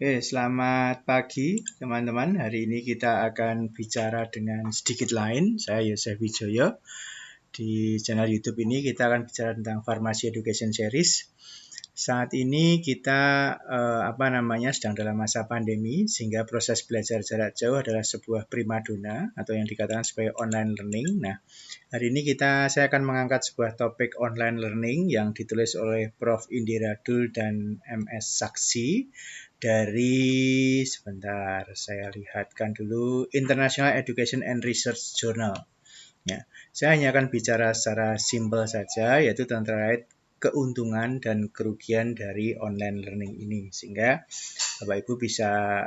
Selamat pagi teman-teman. Hari ini kita akan bicara dengan sedikit lain. Saya Yosef Wijoyo. Di channel YouTube ini kita akan bicara tentang Pharmacy Education Series. Saat ini kita sedang dalam masa pandemi, sehingga proses belajar jarak jauh adalah sebuah primadona atau yang dikatakan sebagai online learning. Nah, hari ini saya akan mengangkat sebuah topik online learning yang ditulis oleh Prof. Indira Dul dan MS Saksi dari, sebentar saya lihatkan dulu, International Education and Research Journal. Ya, saya hanya akan bicara secara simpel saja, yaitu terkait keuntungan dan kerugian dari online learning ini, sehingga Bapak Ibu bisa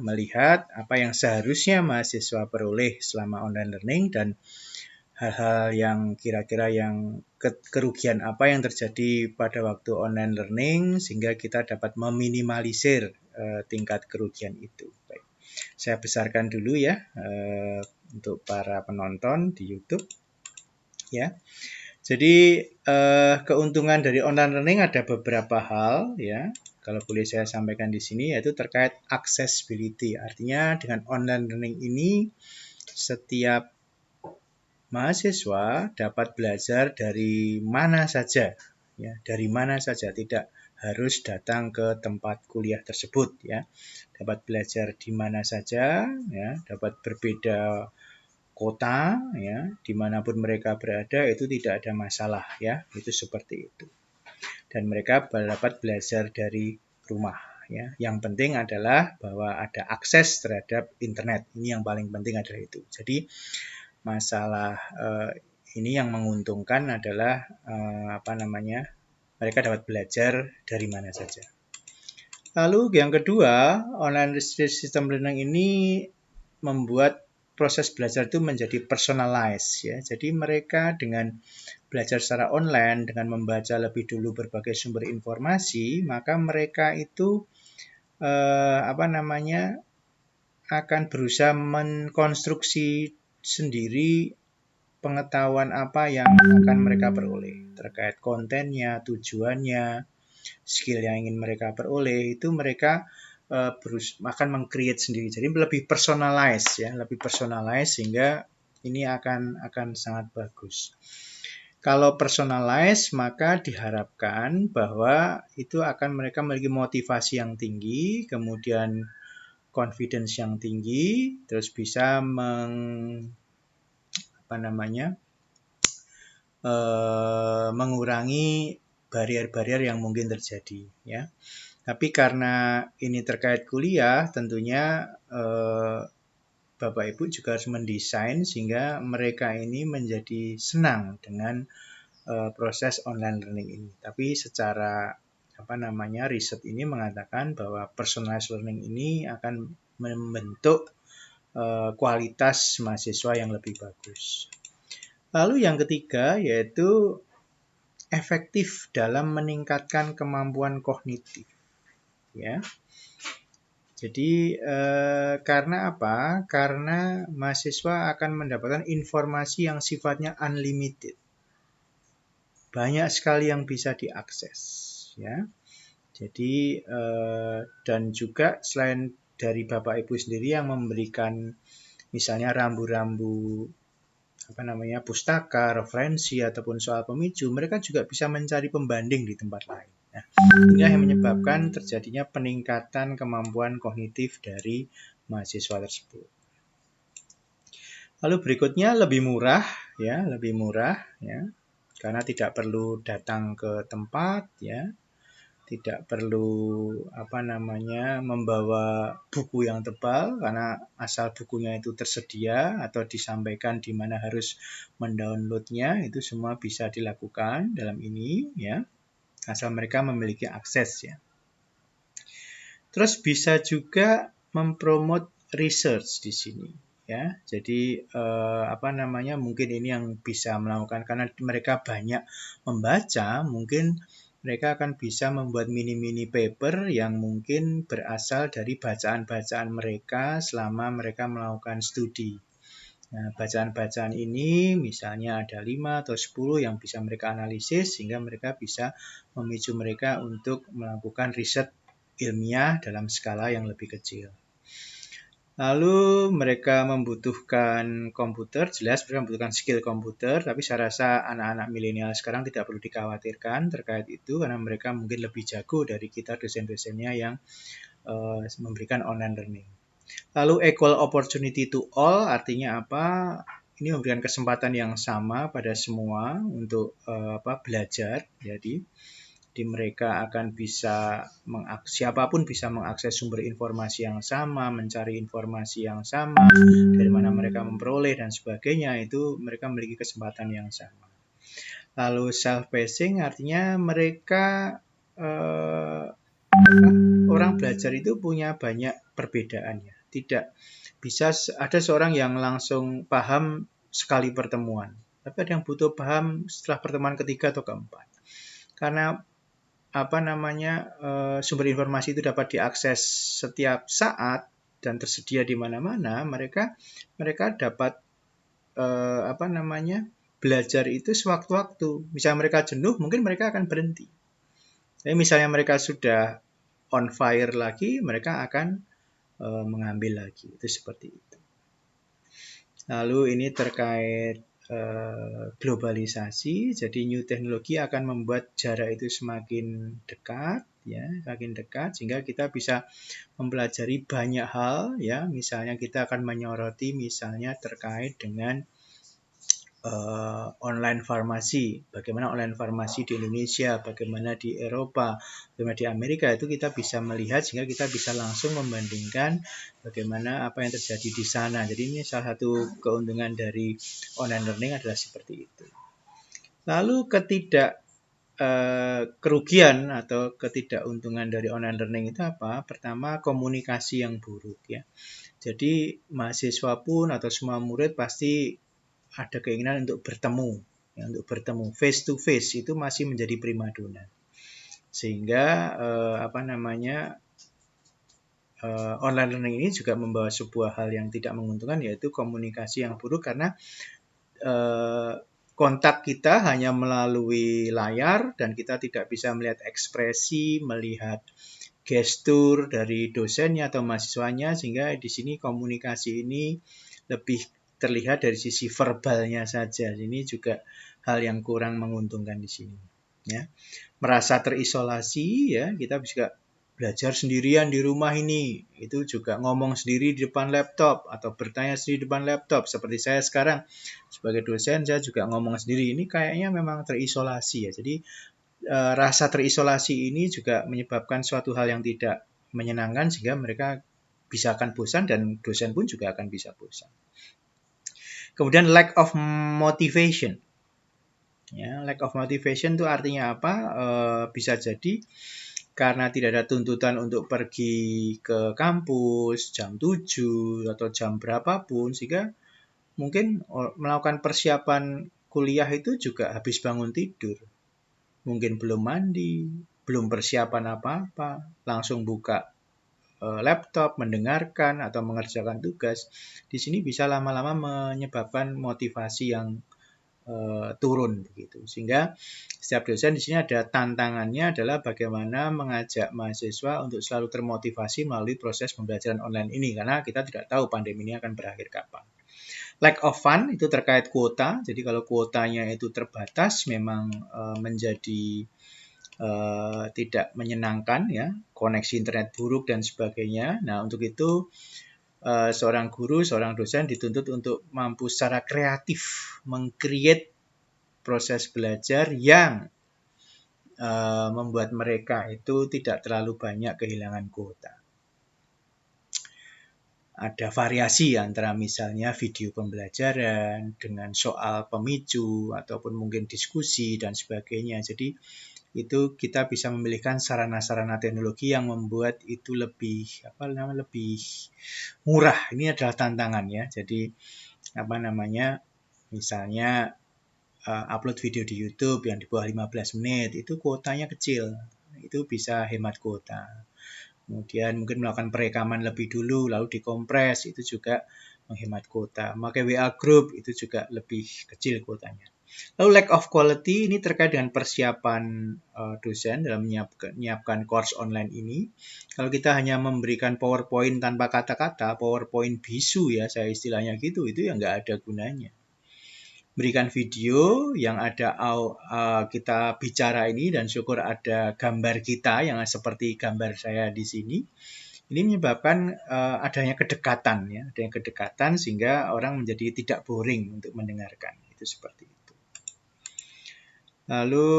melihat apa yang seharusnya mahasiswa peroleh selama online learning dan hal-hal yang kira-kira yang kerugian apa yang terjadi pada waktu online learning sehingga kita dapat meminimalisir tingkat kerugian itu. Baik. Saya besarkan dulu ya untuk para penonton di YouTube. Ya. Jadi keuntungan dari online learning ada beberapa hal ya. Kalau boleh saya sampaikan di sini yaitu terkait accessibility. Artinya dengan online learning ini setiap mahasiswa dapat belajar dari mana saja, ya, dari mana saja, tidak harus datang ke tempat kuliah tersebut, ya. Dapat belajar di mana saja, ya, dapat berbeda kota, ya, dimanapun mereka berada itu tidak ada masalah, ya, itu seperti itu. Dan mereka dapat belajar dari rumah, ya. Yang penting adalah bahwa ada akses terhadap internet. Ini yang paling penting adalah itu. Jadi masalah ini yang menguntungkan adalah mereka dapat belajar dari mana saja. Lalu yang kedua, online system learning ini membuat proses belajar itu menjadi personalized ya. Jadi mereka dengan belajar secara online dengan membaca lebih dulu berbagai sumber informasi, maka mereka itu akan berusaha mengkonstruksi sendiri pengetahuan apa yang akan mereka peroleh terkait kontennya, tujuannya, skill yang ingin mereka peroleh itu mereka akan meng-create sendiri. Jadi lebih personalized ya, lebih personalized sehingga ini akan sangat bagus. Kalau personalized maka diharapkan bahwa itu akan mereka memiliki motivasi yang tinggi, kemudian confidence yang tinggi, terus bisa mengurangi barrier-barrier yang mungkin terjadi ya. Tapi karena ini terkait kuliah, tentunya Bapak Ibu juga harus mendesain sehingga mereka ini menjadi senang dengan proses online learning ini. Tapi secara riset ini mengatakan bahwa personalized learning ini akan membentuk kualitas mahasiswa yang lebih bagus. Lalu yang ketiga yaitu efektif dalam meningkatkan kemampuan kognitif. Ya. Jadi karena apa? Karena mahasiswa akan mendapatkan informasi yang sifatnya unlimited. Banyak sekali yang bisa diakses, ya. Jadi dan juga selain dari Bapak Ibu sendiri yang memberikan misalnya rambu-rambu pustaka, referensi ataupun soal pemicu, mereka juga bisa mencari pembanding di tempat lain. Nah, inilah yang menyebabkan terjadinya peningkatan kemampuan kognitif dari mahasiswa tersebut. Lalu berikutnya lebih murah ya, karena tidak perlu datang ke tempat ya. Tidak perlu membawa buku yang tebal karena asal bukunya itu tersedia atau disampaikan di mana harus mendownloadnya, itu semua bisa dilakukan dalam ini ya, asal mereka memiliki akses ya. Terus bisa juga mempromot research di sini ya. Jadi mungkin ini yang bisa melakukan karena mereka banyak membaca, mungkin mereka akan bisa membuat mini-mini paper yang mungkin berasal dari bacaan-bacaan mereka selama mereka melakukan studi. Nah, bacaan-bacaan ini misalnya ada 5 atau 10 yang bisa mereka analisis sehingga mereka bisa memicu mereka untuk melakukan riset ilmiah dalam skala yang lebih kecil. Lalu mereka membutuhkan komputer, jelas mereka membutuhkan skill komputer, tapi saya rasa anak-anak milenial sekarang tidak perlu dikhawatirkan terkait itu karena mereka mungkin lebih jago dari kita dosen-dosennya yang memberikan online learning. Lalu equal opportunity to all artinya apa? Ini memberikan kesempatan yang sama pada semua untuk belajar. Jadi mereka akan bisa siapapun bisa mengakses sumber informasi yang sama, mencari informasi yang sama, dari mana mereka memperoleh dan sebagainya, itu mereka memiliki kesempatan yang sama. Lalu self-pacing artinya mereka orang belajar itu punya banyak perbedaan ya. Tidak bisa ada seorang yang langsung paham sekali pertemuan, tapi ada yang butuh paham setelah pertemuan ketiga atau keempat. Karena sumber informasi itu dapat diakses setiap saat dan tersedia di mana-mana, mereka dapat belajar itu sewaktu-waktu. Misalnya mereka jenuh, mungkin mereka akan berhenti. Tapi misalnya mereka sudah on fire lagi, mereka akan mengambil lagi. Itu seperti itu. Lalu ini terkait globalisasi, jadi new teknologi akan membuat jarak itu semakin dekat, ya, semakin dekat, sehingga kita bisa mempelajari banyak hal, ya, misalnya kita akan menyoroti misalnya terkait dengan online farmasi, bagaimana online farmasi di Indonesia, bagaimana di Eropa, bagaimana di Amerika, itu kita bisa melihat sehingga kita bisa langsung membandingkan bagaimana apa yang terjadi di sana. Jadi ini salah satu keuntungan dari online learning adalah seperti itu. Lalu kerugian atau ketidakuntungan dari online learning itu apa? Pertama, komunikasi yang buruk, ya. Jadi mahasiswa pun atau semua murid pasti ada keinginan untuk bertemu, ya, untuk bertemu face to face itu masih menjadi primadona, sehingga online learning ini juga membawa sebuah hal yang tidak menguntungkan, yaitu komunikasi yang buruk karena kontak kita hanya melalui layar dan kita tidak bisa melihat ekspresi, melihat gestur dari dosennya atau mahasiswanya, sehingga di sini komunikasi ini lebih terlihat dari sisi verbalnya saja. Ini juga hal yang kurang menguntungkan di sini. Ya. Merasa terisolasi, ya, kita bisa belajar sendirian di rumah ini. Itu juga ngomong sendiri di depan laptop atau bertanya sendiri di depan laptop. Seperti saya sekarang sebagai dosen, saya juga ngomong sendiri. Ini kayaknya memang terisolasi, ya. Jadi rasa terisolasi ini juga menyebabkan suatu hal yang tidak menyenangkan sehingga mereka bisa akan bosan dan dosen pun juga akan bisa bosan. Kemudian lack of motivation. Ya, lack of motivation itu artinya apa? Bisa jadi karena tidak ada tuntutan untuk pergi ke kampus jam 7 atau jam berapapun, sehingga mungkin melakukan persiapan kuliah itu juga habis bangun tidur. Mungkin belum mandi, belum persiapan apa-apa, langsung buka laptop, mendengarkan atau mengerjakan tugas. Di sini bisa lama-lama menyebabkan motivasi yang turun begitu. Sehingga setiap dosen di sini ada tantangannya adalah bagaimana mengajak mahasiswa untuk selalu termotivasi melalui proses pembelajaran online ini, karena kita tidak tahu pandemi ini akan berakhir kapan. Lack of fun itu terkait kuota. Jadi kalau kuotanya itu terbatas memang menjadi tidak menyenangkan, ya, koneksi internet buruk dan sebagainya. Nah, untuk itu seorang guru, seorang dosen dituntut untuk mampu secara kreatif meng-create proses belajar yang membuat mereka itu tidak terlalu banyak kehilangan kuota. Ada variasi antara misalnya video pembelajaran dengan soal pemicu ataupun mungkin diskusi dan sebagainya. Jadi itu kita bisa memilihkan sarana-sarana teknologi yang membuat itu lebih murah. Ini adalah tantangan, ya. Jadi misalnya upload video di YouTube yang di bawah 15 menit itu kuotanya kecil. Itu bisa hemat kuota. Kemudian mungkin melakukan perekaman lebih dulu lalu dikompres, itu juga menghemat kuota. Memakai WA group itu juga lebih kecil kuotanya. Lalu lack of quality ini terkait dengan persiapan dosen dalam menyiapkan course online ini. Kalau kita hanya memberikan PowerPoint tanpa kata-kata, PowerPoint bisu ya, saya istilahnya gitu, itu ya nggak ada gunanya. Berikan video yang ada kita bicara ini dan syukur ada gambar kita yang seperti gambar saya di sini. Ini menyebabkan adanya kedekatan ya, adanya kedekatan sehingga orang menjadi tidak boring untuk mendengarkan. Itu seperti itu. Lalu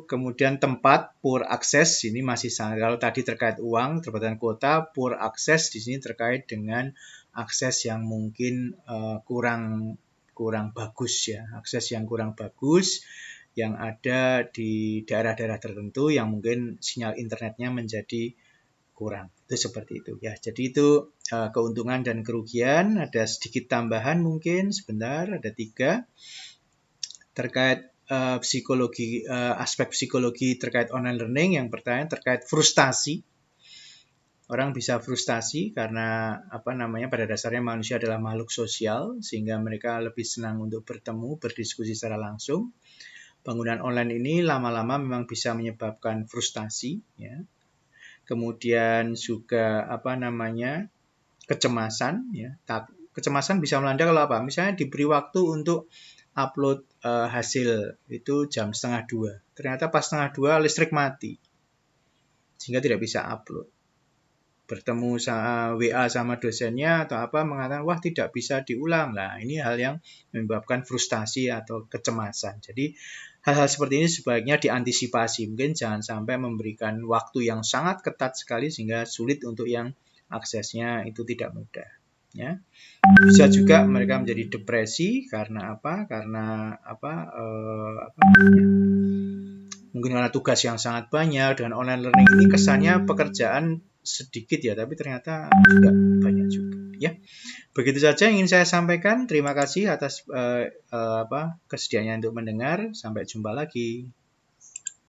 kemudian tempat, poor access, ini masih sangat, kalau tadi terkait uang, terbatasan kuota, poor access di sini terkait dengan akses yang mungkin kurang bagus ya, akses yang kurang bagus yang ada di daerah-daerah tertentu yang mungkin sinyal internetnya menjadi kurang. Itu seperti itu ya. Jadi itu keuntungan dan kerugian. Ada sedikit tambahan mungkin sebentar, ada 3 terkait psikologi, aspek psikologi terkait online learning. Yang pertama terkait frustasi. Orang bisa frustasi karena pada dasarnya manusia adalah makhluk sosial sehingga mereka lebih senang untuk bertemu, berdiskusi secara langsung. Penggunaan online ini lama-lama memang bisa menyebabkan frustasi ya. Kemudian juga kecemasan ya. Kecemasan bisa melanda kalau apa? Misalnya diberi waktu untuk upload hasil itu jam 1:30. Ternyata pas 1:30 listrik mati. Sehingga tidak bisa upload. Bertemu WA sama dosennya atau mengatakan wah tidak bisa diulang. Nah, ini hal yang menyebabkan frustasi atau kecemasan. Jadi hal-hal seperti ini sebaiknya diantisipasi. Mungkin jangan sampai memberikan waktu yang sangat ketat sekali sehingga sulit untuk yang aksesnya itu tidak mudah. Ya. Bisa juga mereka menjadi depresi karena apa? Karena mungkin karena tugas yang sangat banyak. Dengan online learning ini kesannya pekerjaan sedikit ya, tapi ternyata juga banyak juga ya. Begitu saja yang ingin saya sampaikan. Terima kasih atas kesediaannya untuk mendengar. Sampai jumpa lagi.